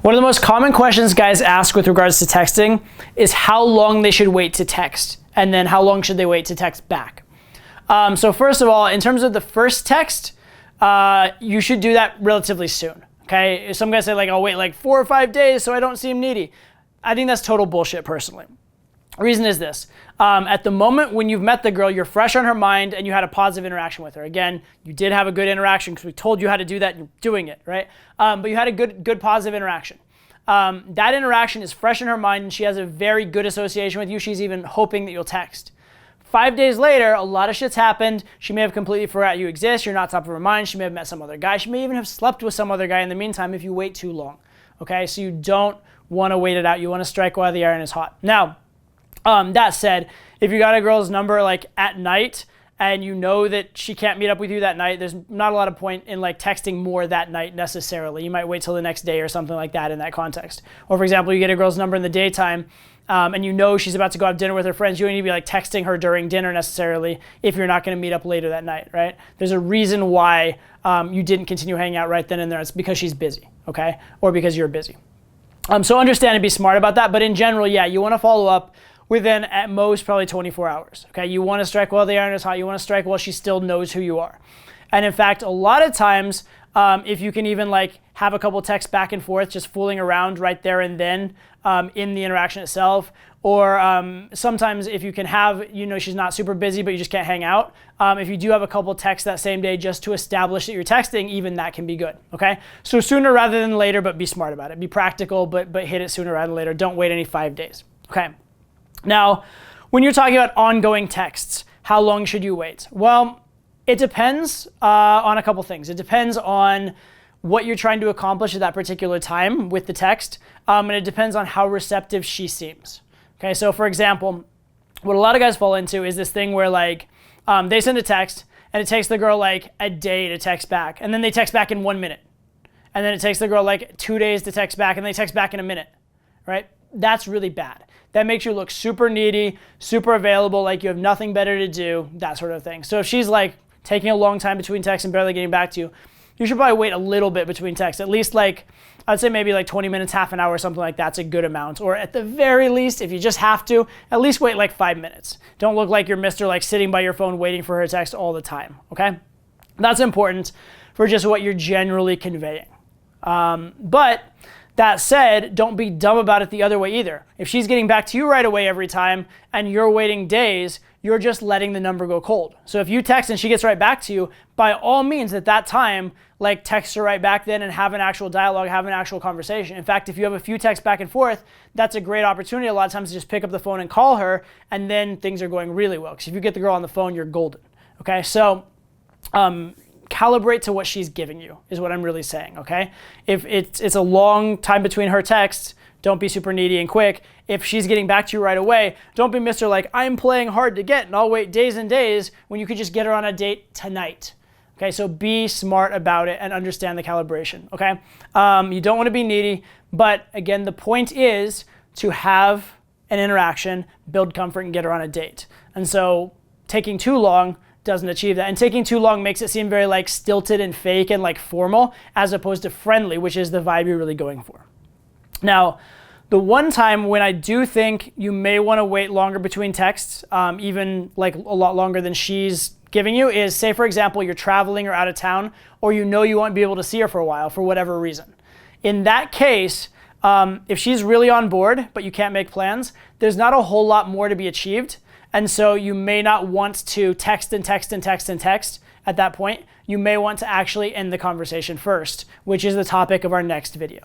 One of the most common questions guys ask with regards to texting is how long they should wait to text, and then how long should they wait to text back. So first of all, in terms of the first text, you should do that relatively soon. Okay, some guys say like, I'll wait like 4 or 5 days so I don't seem needy. I think that's total bullshit personally. Reason is this, at the moment when you've met the girl, you're fresh on her mind and you had a positive interaction with her. Again, you did have a good interaction because we told you how to do that and you're doing it, right? But you had a good positive interaction. That interaction is fresh in her mind and she has a very good association with you. She's even hoping that you'll text. 5 days later, a lot of shit's happened. She may have completely forgot you exist. You're not top of her mind. She may have met some other guy. She may even have slept with some other guy in the meantime if you wait too long. Okay, so you don't want to wait it out. You want to strike while the iron is hot. Now, that said, if you got a girl's number like at night and you know that she can't meet up with you that night, there's not a lot of point in like texting more that night necessarily. You might wait till the next day or something like that in that context. Or for example, you get a girl's number in the daytime and you know she's about to go have dinner with her friends. You don't need to be like texting her during dinner necessarily if you're not going to meet up later that night, right? There's a reason why you didn't continue hanging out right then and there. It's because she's busy, okay? Or because you're busy. So understand and be smart about that. But in general, yeah, you want to follow up within at most probably 24 hours. Okay, you want to strike while the iron is hot. You want to strike while she still knows who you are. And in fact, a lot of times, if you can even like have a couple texts back and forth, just fooling around right there and then in the interaction itself, or sometimes if you can have, you know, she's not super busy, but you just can't hang out. If you do have a couple texts that same day just to establish that you're texting, even that can be good. Okay, so sooner rather than later, but be smart about it. Be practical, but hit it sooner rather than later. Don't wait any 5 days. Okay. Now, when you're talking about ongoing texts, how long should you wait? Well, it depends on a couple things. It depends on what you're trying to accomplish at that particular time with the text, and it depends on how receptive she seems. Okay, so for example, what a lot of guys fall into is this thing where like they send a text and it takes the girl like a day to text back, and then they text back in 1 minute, and then it takes the girl like 2 days to text back, and they text back in a minute, right? That's really bad. That makes you look super needy, super available, like you have nothing better to do, that sort of thing. So if she's like taking a long time between texts and barely getting back to you, you should probably wait a little bit between texts. At least like, I'd say maybe like 20 minutes, half an hour, something like that's a good amount. Or at the very least, if you just have to, at least wait like 5 minutes. Don't look like you're Mr. like sitting by your phone waiting for her text all the time, okay? That's important for just what you're generally conveying. But that said, don't be dumb about it the other way either. If she's getting back to you right away every time and you're waiting days, you're just letting the number go cold. So if you text and she gets right back to you, by all means at that time, like text her right back then and have an actual dialogue, have an actual conversation. In fact, if you have a few texts back and forth, that's a great opportunity a lot of times to just pick up the phone and call her, and then things are going really well. Because if you get the girl on the phone, you're golden. Okay, so calibrate to what she's giving you is what I'm really saying, okay? If it's a long time between her texts, don't be super needy and quick. If she's getting back to you right away, don't be Mr. like, I'm playing hard to get and I'll wait days and days when you could just get her on a date tonight. Okay, so be smart about it and understand the calibration, okay? You don't want to be needy, but again, the point is to have an interaction, build comfort, and get her on a date. And so taking too long doesn't achieve that. And taking too long makes it seem very like stilted and fake and like formal as opposed to friendly, which is the vibe you're really going for. Now, the one time when I do think you may want to wait longer between texts, even like a lot longer than she's giving you, is say for example, you're traveling or out of town, or you know you won't be able to see her for a while for whatever reason. In that case, if she's really on board, but you can't make plans, there's not a whole lot more to be achieved. And so you may not want to text and text and text and text at that point. You may want to actually end the conversation first, which is the topic of our next video.